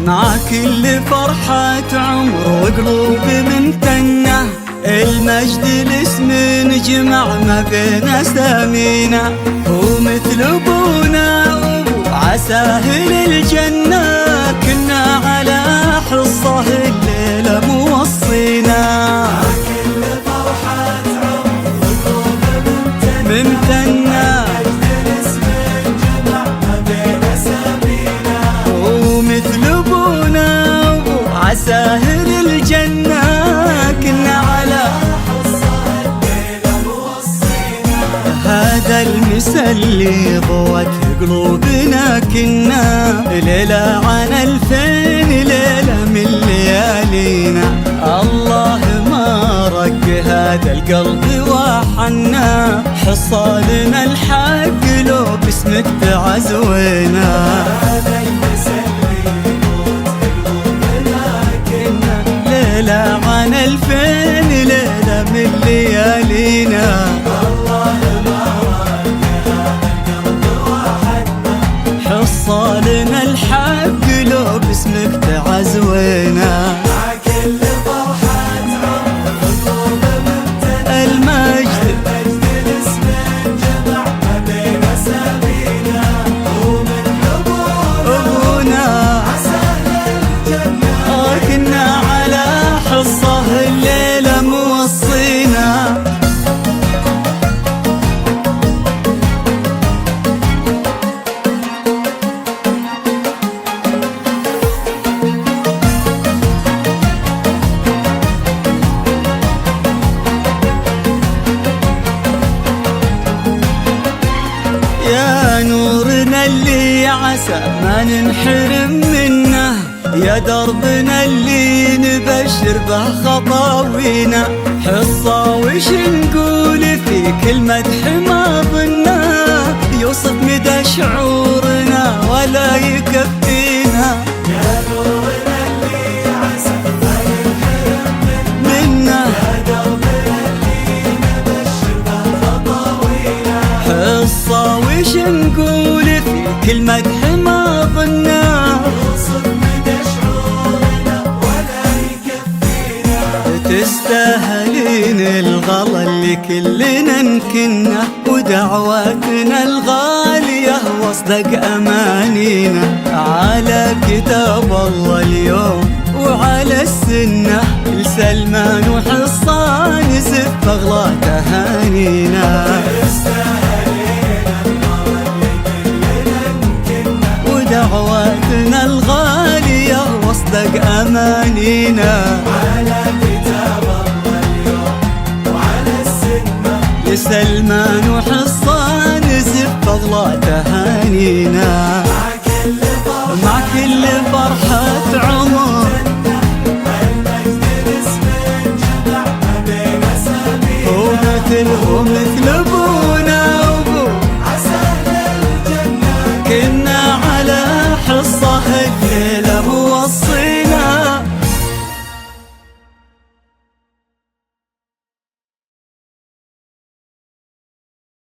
مع كل فرحة عمر وقلوب ممتنة، المجد الاسم نجمع ما بين اسامينا، هو مثل ابونا ابو عساهل الجنة، كنا على حصه الليلة موصينا. مع كل فرحة عمر وقلوب ممتنة، المجد الاسم نجمع ما بين اسامينا، هو مثل ابونا ابو عساهل الجنة، كنا على هذا المسا اللي ضوت قلوبنا، كنا ليلة عن 2000 ليلة من ليالينا، الله ما رق هذا القلب وحنا، حصالنا الحق لو باسمك تعزوينا. هذا المسا اللي ضوت قلوبنا، كنا ليلة عن 2000 ليلة من ليالينا، حصالنا الحق لو باسمك تعزوينا. مع كل فرحة عمر وقلوب ممتنة، المجد الاسم نجمع ما بين اسامينا، هو من ابونا عساهل الجنة، كنا على حصه الليلة موصينا. يا نورنا اللي عسى ما ننحرم منه، يا دربنا اللي نبشر به خطاوينا، حصة وش نقول في كل مدح ما ظنه، يوصف مدى شعورنا ولا يكفينا. يا نورنا اللي عسى ما ينحرم منا يا دربنا اللي نبشر به خطاوينا، حصة وش نقول في كل مدح ما ظنه، يوصف مدى شعورنا ولا يكفينا. تستاهلين الغلا اللي كلنا نكنه، ودعواتنا الغالية واصدق أمانينا، على كتاب الله اليوم وعلى السنة، لسلمان وحصان زف أغلى تهانينا، ودعواتنا الغالية واصدق أمانينا، على كتاب الله اليوم وعلى السنة، لسلمان وحصان زف أغلى تهانينا. مع كل فرحة مع كل فرحة عمر